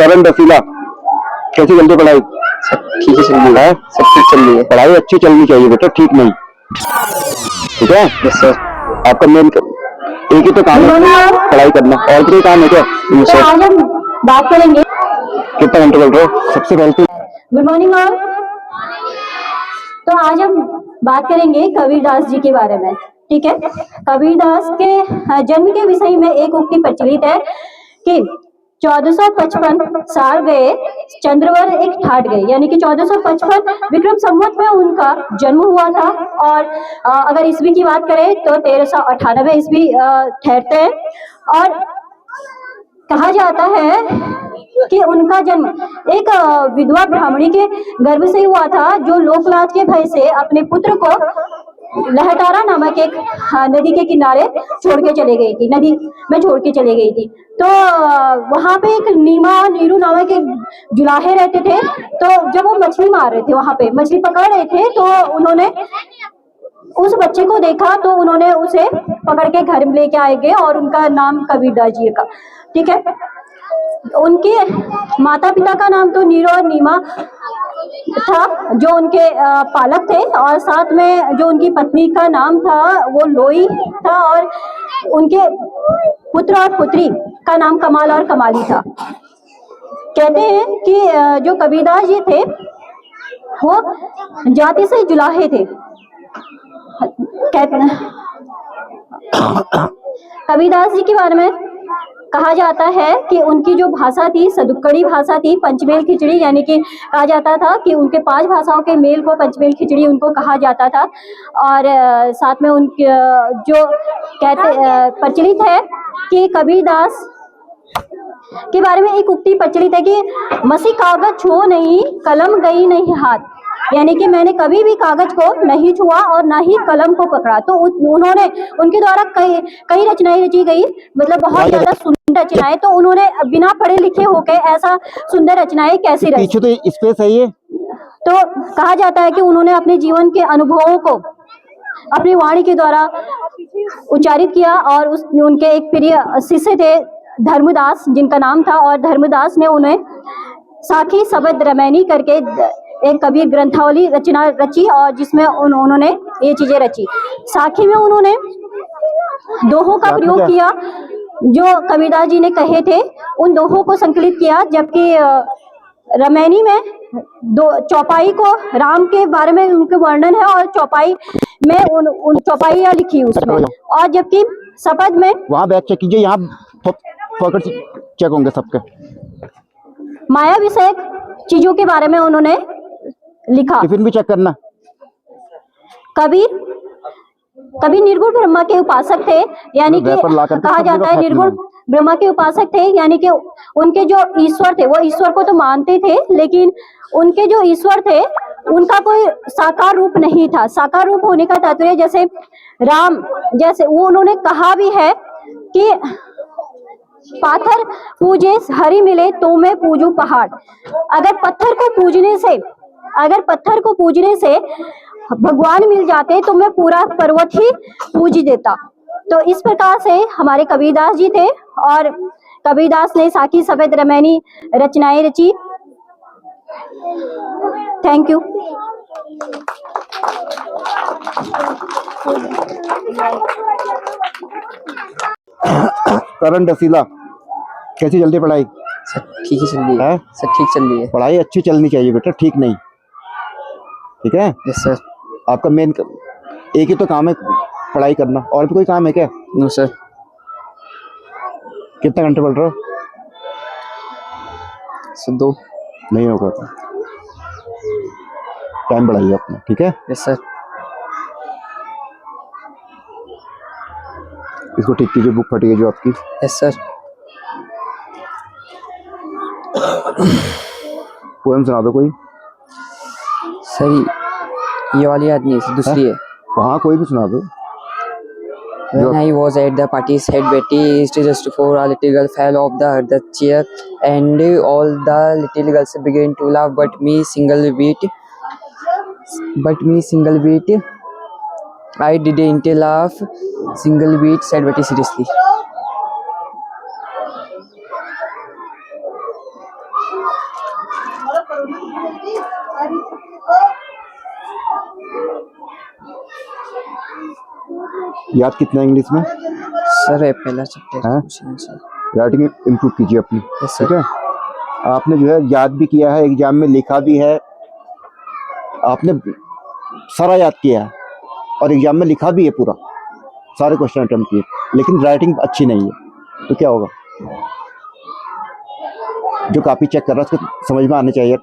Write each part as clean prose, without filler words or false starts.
Current रसीला, कैसी चलती पढ़ाई? सब ठीक ही चल रही है। सब ठीक चल रही है। पढ़ाई अच्छी चलनी चाहिए बेटा, ठीक नहीं। ठीक है? Yes sir. आपका मेन एक ही तो काम है, पढ़ाई करना, और कोई काम है क्या? तो आज हम बात करेंगे। कितना घंटे बोल रहे हो? सबसे पहले तो गुड मॉर्निंग ऑल। तो आज हम बात करेंगे कबीरदास जी के बारे में। ठीक है, कबीरदास के जन्म के विषय में एक उक्ति प्रचलित है कि 1455 साल गए चंद्रवर एक ठाट गए, यानी कि 1455 विक्रम संवत में उनका जन्म हुआ था। और अगर ईस्वी की बात करें तो 1398 ईस्वी ठहरते हैं। और कहा जाता है कि उनका जन्म एक विधवा ब्राह्मणी के गर्भ से हुआ था, जो लोकलाज के भय से अपने पुत्र को लहतारा नामक एक नदी के किनारे छोड़ के चले गई थी, नदी में छोड़ के चले गई थी। तो वहां पे एक नीमा नीरू नामक एक जुलाहे रहते थे। तो जब वो मछली मार रहे थे, वहां पे मछली पकड़ रहे थे, तो उन्होंने उस बच्चे को देखा, तो उन्होंने उसे पकड़ के घर में लेके आए गए और उनका नाम कबीरदास जी का। ठीक है, उनके माता पिता का नाम तो नीरो और नीमा था, जो उनके पालक थे, और साथ में जो उनकी पत्नी का नाम था वो लोई था, और उनके पुत्र और पुत्री का नाम कमाल और कमाली था। कहते हैं कि जो कबीरदास जी थे वो जाति से जुलाहे थे। कहते हैं कबीरदास जी के बारे में कहा जाता है कि उनकी जो भाषा थी सदुक्कड़ी भाषा थी, पंचमेल खिचड़ी, यानी कि कहा जाता था कि उनके 5 भाषाओं के मेल को पंचमेल खिचड़ी उनको कहा जाता था। और साथ में उनके जो कहते प्रचलित है कि कबीरदास के बारे में एक उक्ति प्रचलित है कि मसी कागज छुओ नहीं, कलम गई नहीं हाथ, यानी कि मैंने कभी भी कागज को नहीं छुआ और ना ही कलम को पकड़ा। तो उन्होंने उनके द्वारा कई रचनाएं रची गई, मतलब बहुत ज्यादा सुंदर रचनाएं। तो उन्होंने बिना पढ़े लिखे होकर ऐसा सुंदर रचनाएं कैसी रची? पीछे तो स्पेस है ये। तो कहा जाता है कि उन्होंने अपने जीवन के अनुभवों को अपनी वाणी के द्वारा उच्चारित किया, और उनके एक प्रिय शिष्य थे धर्मदास, जिनका नाम था, और धर्मदास ने उन्हें साखी शब्द रमैनी करके एक कबीर ग्रंथावली रचना रची, और जिसमें उन्होंने ये चीजें रची। साखी में उन्होंने दोहों का प्रयोग किया, जो कबीरदास जी ने कहे थे उन दोहों को संकलित किया, जबकि रमैनी में चौपाई को राम के बारे में उनके वर्णन है, और चौपाई में उन चौपाइयाँ लिखी उसमें। और जबकि शपथ में वहाँ बैग चेक कीजिए, यहाँ पकड़ चेक होंगे सबके। माया विषयक चीजों के बारे में उन्होंने लिखा। टिफिन भी चेक करना। कबीर निर्गुण ब्रह्मा के उपासक थे, यानी कि कहा जाता है निर्गुण ब्रह्मा के उपासक थे, यानी कि उनके जो ईश्वर थे वो ईश्वर को तो मानते थे, लेकिन उनके जो ईश्वर थे उनका कोई साकार रूप नहीं था। साकार रूप होने का तात्पर्य जैसे राम, जैसे वो उन्होंने कहा भी है कि पाथर पूजे हरि मिले तो मैं पूजू पहाड़। अगर पत्थर को पूजने से भगवान मिल जाते तो मैं पूरा पर्वत ही पूज देता। तो इस प्रकार से हमारे कबीरदास जी थे, और कबीरदास ने साखी शब्द रमैनी रचनाएं रची। Thank you. करंट रसीला, कैसी चलती पढ़ाई? सब ठीक ही चल रही है। सब ठीक चल रही है। पढ़ाई अच्छी चलनी चाहिए बेटा, ठीक नहीं। ठीक है? Yes sir. आपका मेन एक ही तो काम है, पढ़ाई करना, और भी कोई काम है क्या? No sir. कितना घंटे पढ़ रहे हो? 2 नहीं होगा तो टाइम बढ़ाइए अपना। ठीक है? Yes sir. इसको ठीक कीजिए, बुक फटी है जो आपकी। Yes sir. पोएम सुना दो कोई। सही, ये वाली याद नहीं है, दूसरी है। हाँ, कोई भी सुना दो। When I was at the party, said Betty, "It's just for a little girl fell off the chair, and all the little girls began to laugh, but me single bit. I didn't laugh single bit," said Betty seriously. याद कितना है English में? Sir ये पहला chapter हाँ? Question sir. Writing improve कीजिए अपनी, yes ठीक सर। है। आपने जो है याद भी किया है, एग्जाम में लिखा भी है, आपने सारा याद किया है और एग्जाम में लिखा भी है पूरा, सारे क्वेश्चन अटेम्प्ट किए, लेकिन राइटिंग अच्छी नहीं है, तो क्या होगा? जो कॉपी चेक कर रहा है उसको समझ में आने चाहिए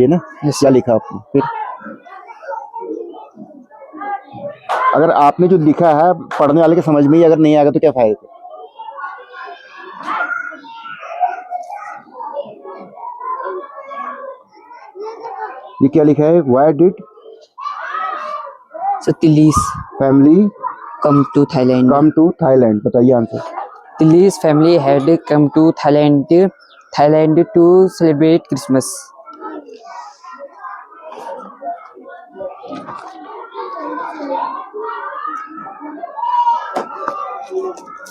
ना Yes, क्या लिखा आपने। फिर अगर आपने जो लिखा है पढ़ने वाले के समझ में ही अगर नहीं आएगा तो क्या फायदा? ये क्या लिखा है? Why did sir Tilly's family come to Thailand. Come to Thailand, बताइए answer. Tilly's family had come to Thailand to celebrate Christmas.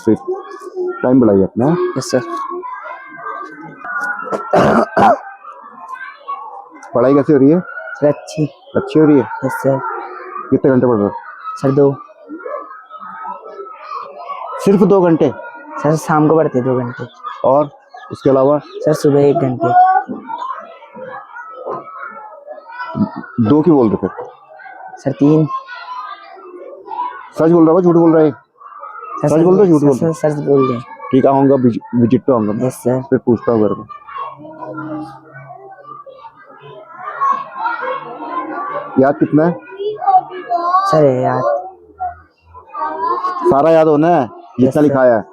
फिर टाइम बढ़ाइए अपना। Yes sir. पढ़ाई कैसे हो रही है? सर अच्छी। अच्छी हो रही है? Yes sir. कितने घंटे पढ़ रहे हो? सर 2। सिर्फ 2 घंटे? सर शाम को पढ़ते 2 घंटे। और उसके अलावा? सर सुबह 1 घंटे। 2 क्यों बोल रहे थे? सर 3। सच बोल रहा है, झूठ बोल रहा है? सच बोल रहे हो, झूठ बोल रहे हो? सर बोल रहे हैं। ठीक, आऊंगा विजिट पे आऊंगा मैं, यस सर। फिर पूछता हूँ घर में। याद कितना है? सर है यार। सारा याद होना है जितना Yes, लिखा है।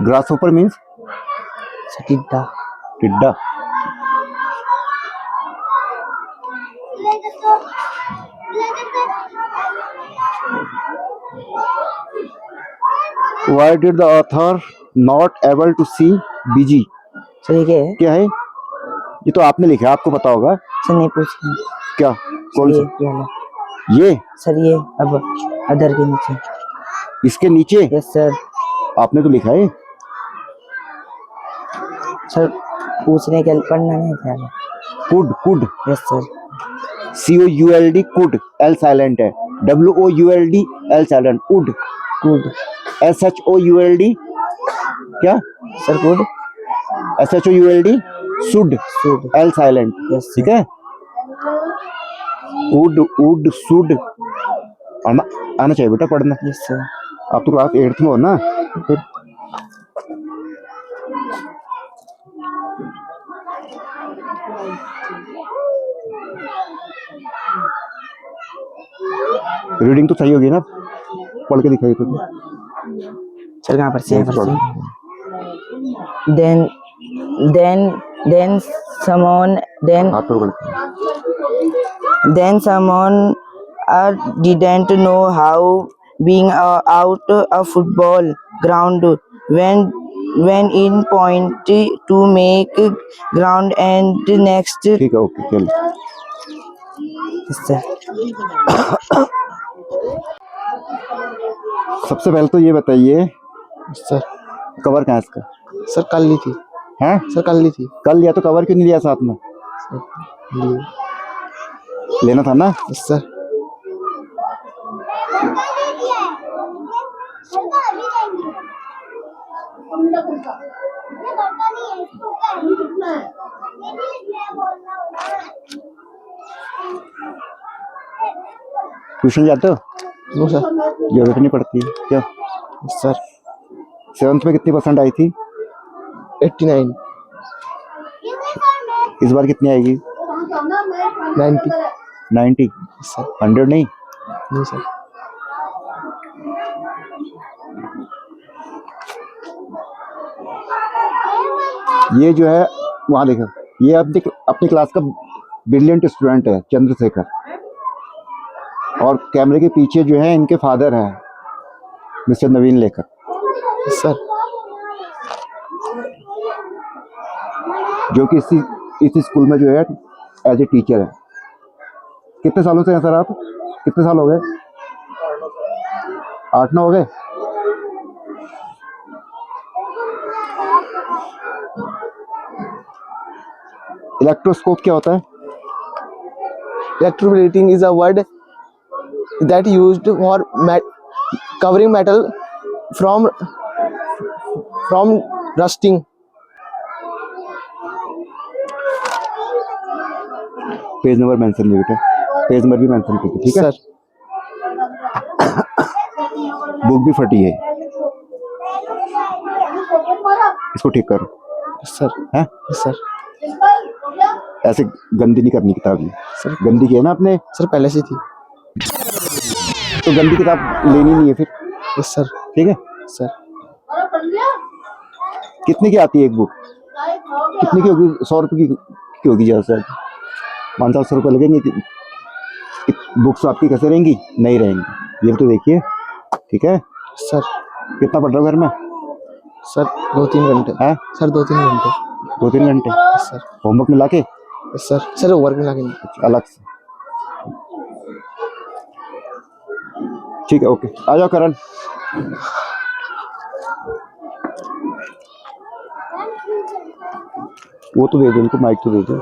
ग्रास ऊपर मीन्स सर टिड्डा। टिड्डा। Why did the author not able to see BG? Sir ये क्या है? क्या है ये? तो आपने लिखा है, आपको पता होगा। सर नहीं पूछ रहे। क्या? कौन ये सा? वाला। ये सर ये अब अदर के नीचे। इसके नीचे? Yes sir. आपने तो लिखा है। सर पूछने के पढ़ना नहीं था। Could, could. Yes sir. COULD could, L silent है। WOULD L silent. Could, good. SHOULD क्या? Sir good. SHOULD should, should. L silent. Yes ठीक है। वुड, वुड, शुड आना चाहिए बेटा पढ़ना। Yes sir. आप तो क्लास 8th में हो ना। फिर रीडिंग तो सही होगी ना? पढ़ के दिखाइए तो। सर कहाँ पर से? then someone हाथ पर then someone didn't know how being out a football ground when in point to make ground and next. ठीक है, ओके चल। सबसे पहले तो ये बताइए सर कवर कहाँ है इसका? सर कल ली थी। हैं? सर कल ली थी। कल लिया तो कवर क्यों नहीं लिया साथ में? लेना था ना। सर ट्यूशन जाते हो? वो सर जरूरत नहीं पड़ती है क्या? सर 7th में कितनी परसेंट आई थी? 89। इस बार कितनी आएगी? 90। 90? सर 100 नहीं? नहीं सर। ये जो है वहाँ देखो, ये अपनी क्लास का ब्रिलियंट स्टूडेंट है चंद्रशेखर। और कैमरे के पीछे जो है इनके फादर हैं, मिस्टर नवीन लेखक। सर जो कि इसी स्कूल में जो है एज ए टीचर है। कितने सालों से हैं सर आप? कितने साल हो गए? 8-9 हो गए। इलेक्ट्रोस्कोप क्या होता है? electroplating is a word that used for covering metal from rusting. Page number mention नहीं बेटा, पेज नंबर भी मेंशन कीजिए, ठीक है? सर बुक भी फटी है, इसको ठीक करो। सर हैं? सर ऐसे गंदी नहीं करनी किताब ये। सर गंदी की है ना आपने, सर पहले से थी। तो गंदी किताब लेनी नहीं है फिर, यस सर। ठीक है? सर कितने की आती है एक बुक? कितने की होगी? 100 रुपये की होगी ज़्यादा से ज़्यादा। 500-700 रुपये लगेंगे कि बुक्स आपकी कैसे रहेंगी? नहीं रहेंगी, ये तो देखिए, ठीक है? सर कितना पढ़ रहे हो घर में? सर 2-3 घंटे। हैं? सर 2-3 घंटे। 2-3 घंटे सर होमवर्क मिला के? सर सर वर्क में लगे। अलग से, ठीक है, ओके। आ जाओ करण। वो तो दे दो उनको, माइक तो दे दो।